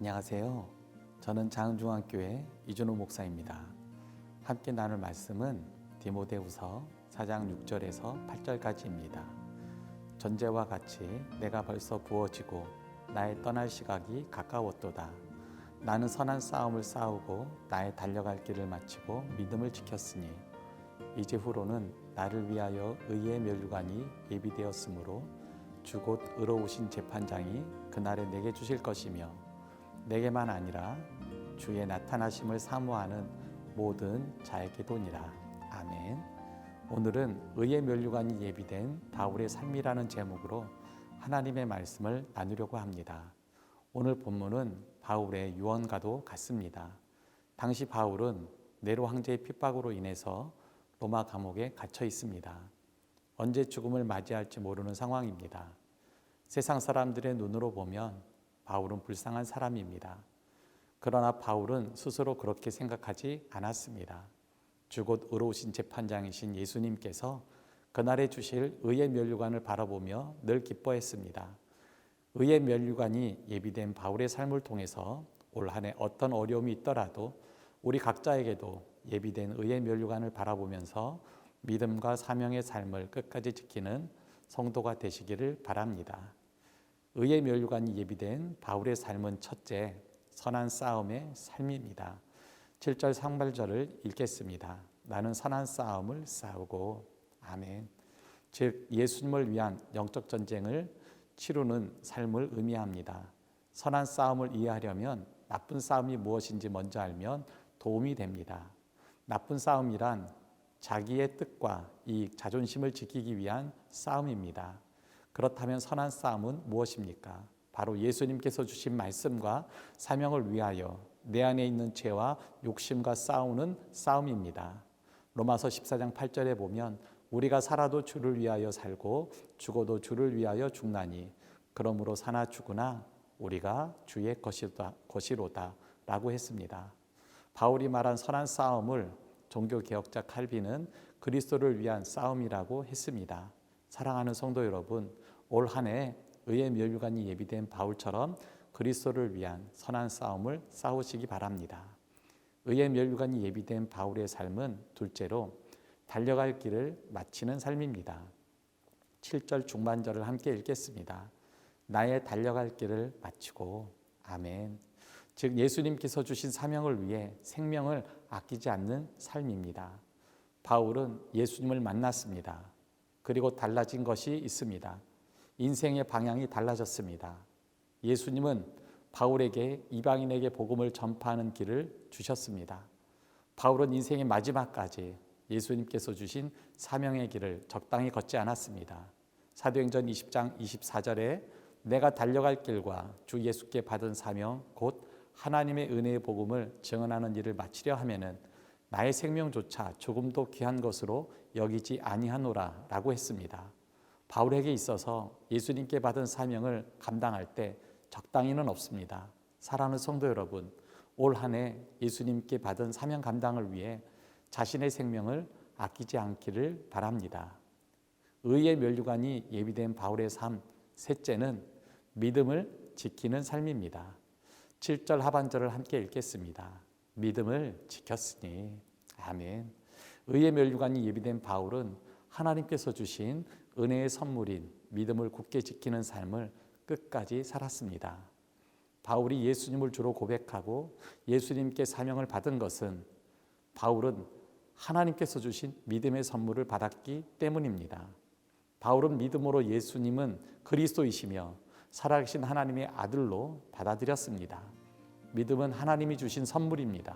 안녕하세요. 저는 장흥중앙교회 이준호 목사입니다. 함께 나눌 말씀은 디모데후서 4장 6절에서 8절까지입니다. 전제와 같이 내가 벌써 부어지고 나의 떠날 시각이 가까웠도다. 나는 선한 싸움을 싸우고 나의 달려갈 길을 마치고 믿음을 지켰으니 이제 후로는 나를 위하여 의의 면류관이 예비되었으므로 주 곧 의로우신 재판장이 그날에 내게 주실 것이며 내게만 아니라 주의 나타나심을 사모하는 모든 자에게도니라. 아멘. 오늘은 의의 면류관이 예비된 바울의 삶이라는 제목으로 하나님의 말씀을 나누려고 합니다. 오늘 본문은 바울의 유언과도 같습니다. 당시 바울은 네로 황제의 핍박으로 인해서 로마 감옥에 갇혀 있습니다. 언제 죽음을 맞이할지 모르는 상황입니다. 세상 사람들의 눈으로 보면 바울은 불쌍한 사람입니다. 그러나 바울은 스스로 그렇게 생각하지 않았습니다. 주 곧 의로우신 재판장이신 예수님께서 그날에 주실 의의 면류관을 바라보며 늘 기뻐했습니다. 의의 면류관이 예비된 바울의 삶을 통해서 올 한 해 어떤 어려움이 있더라도 우리 각자에게도 예비된 의의 면류관을 바라보면서 믿음과 사명의 삶을 끝까지 지키는 성도가 되시기를 바랍니다. 의의 면류관이 예비된 바울의 삶은 첫째, 선한 싸움의 삶입니다. 7절 상반절을 읽겠습니다. 나는 선한 싸움을 싸우고 아멘. 즉 예수님을 위한 영적 전쟁을 치르는 삶을 의미합니다. 선한 싸움을 이해하려면 나쁜 싸움이 무엇인지 먼저 알면 도움이 됩니다. 나쁜 싸움이란 자기의 뜻과 이익, 자존심을 지키기 위한 싸움입니다. 그렇다면 선한 싸움은 무엇입니까? 바로 예수님께서 주신 말씀과 사명을 위하여 내 안에 있는 죄와 욕심과 싸우는 싸움입니다. 로마서 14장 8절에 보면 우리가 살아도 주를 위하여 살고 죽어도 주를 위하여 죽나니 그러므로 사나 죽으나 우리가 주의 것이로다 라고 했습니다. 바울이 말한 선한 싸움을 종교개혁자 칼빈은 그리스도를 위한 싸움이라고 했습니다. 사랑하는 성도 여러분, 올 한 해 의의 면류관이 예비된 바울처럼 그리스도를 위한 선한 싸움을 싸우시기 바랍니다. 의의 면류관이 예비된 바울의 삶은 둘째로 달려갈 길을 마치는 삶입니다. 7절 중반절을 함께 읽겠습니다. 나의 달려갈 길을 마치고 아멘. 즉 예수님께서 주신 사명을 위해 생명을 아끼지 않는 삶입니다. 바울은 예수님을 만났습니다. 그리고 달라진 것이 있습니다. 인생의 방향이 달라졌습니다. 예수님은 바울에게 이방인에게 복음을 전파하는 길을 주셨습니다. 바울은 인생의 마지막까지 예수님께서 주신 사명의 길을 적당히 걷지 않았습니다. 사도행전 20장 24절에 내가 달려갈 길과 주 예수께 받은 사명 곧 하나님의 은혜의 복음을 증언하는 일을 마치려 하면은 나의 생명조차 조금도 귀한 것으로 여기지 아니하노라 라고 했습니다. 바울에게 있어서 예수님께 받은 사명을 감당할 때 적당히는 없습니다. 사랑하는 성도 여러분, 올 한 해 예수님께 받은 사명 감당을 위해 자신의 생명을 아끼지 않기를 바랍니다. 의의 면류관이 예비된 바울의 삶, 셋째는 믿음을 지키는 삶입니다. 7절 하반절을 함께 읽겠습니다. 믿음을 지켰으니 아멘. 의의 면류관이 예비된 바울은 하나님께서 주신 은혜의 선물인 믿음을 굳게 지키는 삶을 끝까지 살았습니다. 바울이 예수님을 주로 고백하고 예수님께 사명을 받은 것은 바울은 하나님께서 주신 믿음의 선물을 받았기 때문입니다. 바울은 믿음으로 예수님은 그리스도이시며 살아계신 하나님의 아들로 받아들였습니다. 믿음은 하나님이 주신 선물입니다.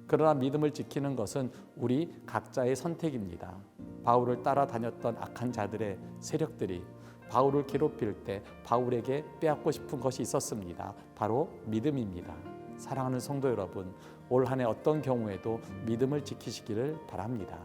그러나 믿음을 지키는 것은 우리 각자의 선택입니다. 바울을 따라다녔던 악한 자들의 세력들이 바울을 괴롭힐 때 바울에게 빼앗고 싶은 것이 있었습니다. 바로 믿음입니다. 사랑하는 성도 여러분, 올 한 해 어떤 경우에도 믿음을 지키시기를 바랍니다.